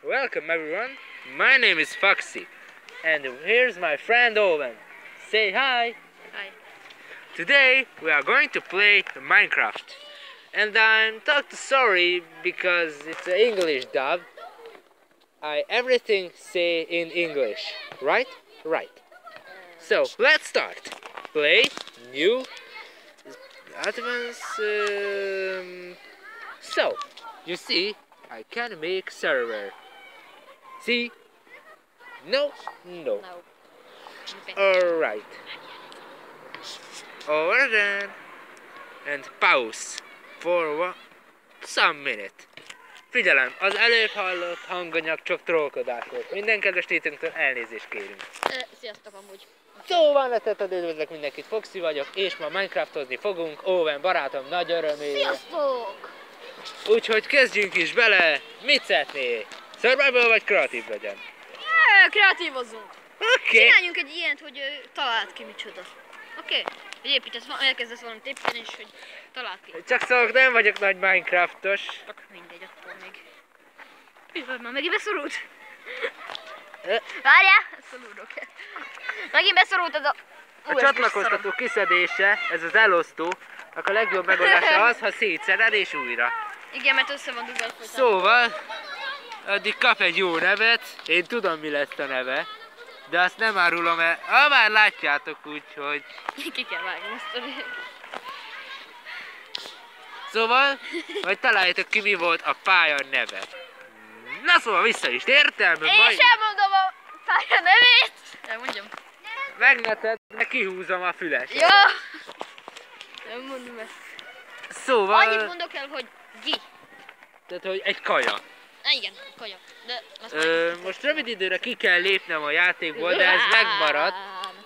Welcome everyone, my name is Foxy and here's my friend Owen. Say hi! Hi. Today we are going to play Minecraft and I'm talking sorry because it's an English dub. Everything say in English, right? Right. So let's start. Play new advance. So you see, I can make server. See? No, no. No. Alright. Over then. And pause for some minute. Figyelem, az előbb hallott hanganyag csak trollkodás volt. Minden kedves nézőnktől elnézést kérünk. Sziasztok amúgy. Szóval letetted, üdvözlök mindenkit, Foxy vagyok, és ma Minecraftozni fogunk, Owen barátom nagy örömére. Sziasztok! Úgyhogy kezdjünk is bele, mit szeretnél? Survival vagy kreatív legyen? Kreatívozzunk! Oké. Csináljunk egy ilyent, hogy találd ki micsoda. Oké? Hogy építesz, elkezdesz valamit építeni, és hogy találd ki. Csak szóval nem vagyok nagy Minecraftos. Csak mindegy, attól még. Jaj, már megint beszorult. Várjál! Szorulok. Megint beszorult az A csatlakoztató kiszedése, ez az elosztó, a legjobb megoldása az, ha szétszeded és újra. Igen, mert össze van dugva folytán. Szóval, addig kap egy jó nevet, én tudom mi lesz a neve, de azt nem árulom el, már látjátok úgy, hogy... Ki kell vágni ezt a Szóval, majd találjátok ki mi volt a pálya neve. Na szóval vissza is tértem, Én sem mondom a pálya nevét! Elmondjam. megneted, de kihúzom a füles. Jó! Nem mondom ezt. Szóval, Annyit mondok el, hogy G. tehát hogy egy kaja. Igen, kaja. De azt Most rövid időre ki kell lépnem a játékból, de ez megmarad,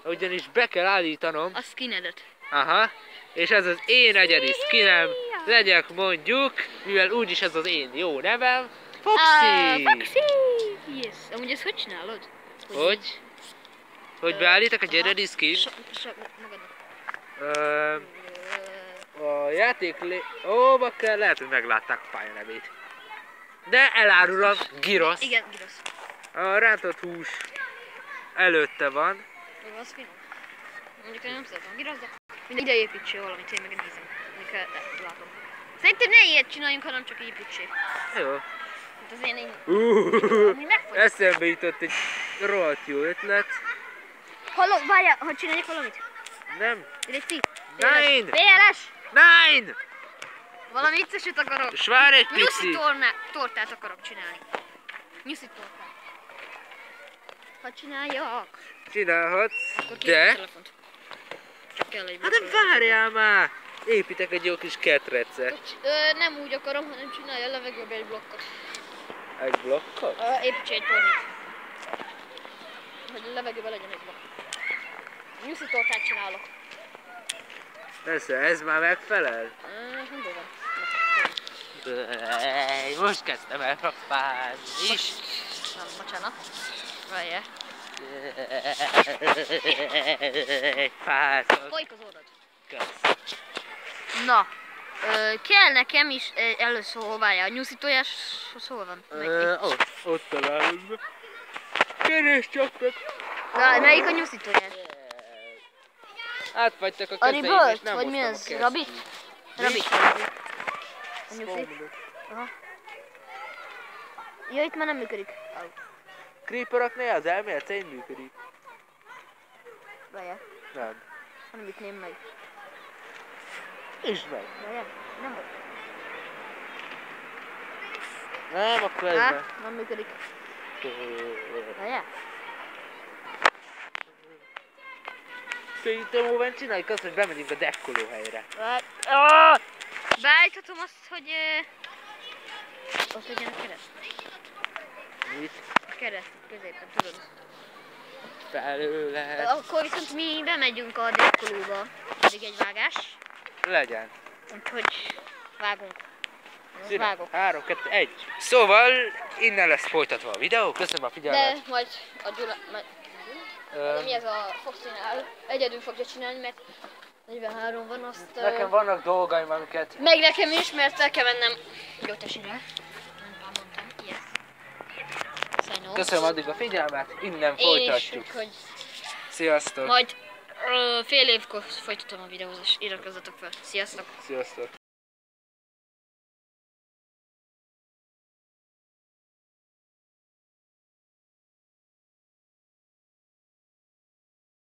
ugyanis be kell állítanom. A skinedet. Aha, és ez az én egyedi skinem, legyek mondjuk, mivel úgyis ez az én jó nevem, Foxy! Foxy! Yes. Amúgy ezt hogy csinálod? Hogy? Hogy beállítok egy egyedi skin? Magadnak. A játék bakker, lehet, hogy meglátták a pálya nevét. De elárulom, Gyrosz. Igen, Gyrosz. A rántott hús előtte van. Jó, az finom. Mondjuk én nem szeretem Gyrosz, de mindegy, ide építsél valamit, én meg nézem. Amikor látom. Szerintem ne ilyet csináljunk, hanem csak építsél. Jó. Hát az én megfogy. Eszembe jutott egy rohadt jó ötlet. Halló, várjál, hogy csináljak valamit? Nem? Reci. Nein! BLS! Nein! Valami vicceset akarok. És várj egy Nyuszi pici. tortát akarok csinálni. Nyuszi tortát. Ha csináljak, Csinálhatsz, akkor kérem a de... telefont. Csak kell egy Hát de várjál már! Építek egy jó kis ketrecet. Nem úgy akarom, hanem csinálja a levegőbe egy blokkot. Egy blokkot? Építse egy tornit. Hogy a levegőben legyen egy blokk. Nyuszi tortát csinálok. Persze, ez már megfelel? Hol van? Most kezdtem el frappálni is. Nem, bocsánat. Várjál. Fászok. Folyik az orrod. Kösz. Na, kell nekem is először hol várjál. A nyuszi tojás, hol van? Ott találom be. Kérdés csak meg. Na, melyik a nyuszi tojás? Átfagytak a A kezeim, és Ribölt? nem Vagy mi hoztam ez? a kezt. Rabit? Rabit. A nyuszi? Aha. Ja, itt már nem működik. Creeperoknél az elmélet szerint működik. Várjál, Nem. hanem itt nem meg. És meg. Várjál, nem vagy. Nem, akkor ez meg. Nem működik. Várjál. Szerintem Owen csináljuk azt, hogy bemegyünk a dekkoló helyre. Beállíthatom azt, hogy... Ott legyen a kereszt. Mit? A kereszt középen, tudod. Felőle. Akkor viszont mi bemegyünk a dekkolóba. Pedig egy vágás. Legyen. Úgyhogy vágunk. Szünet. Vágok. 3, 2, 1. Szóval innen lesz folytatva a videó. Köszönöm a figyelmet. De majd a Gyula... De mi ez a Foxynál? Egyedül fogja csinálni, mert 43 van, azt... Nekem vannak dolgaim, amiket... Meg nekem is, mert el kell mennem gyógytesére. Nem mondtam, yes. Köszönöm addig a figyelmet, innen Én folytatjuk. is, hogy Sziasztok! majd fél évkor folytatom a videózást, iratkozzatok fel. Sziasztok! Sziasztok!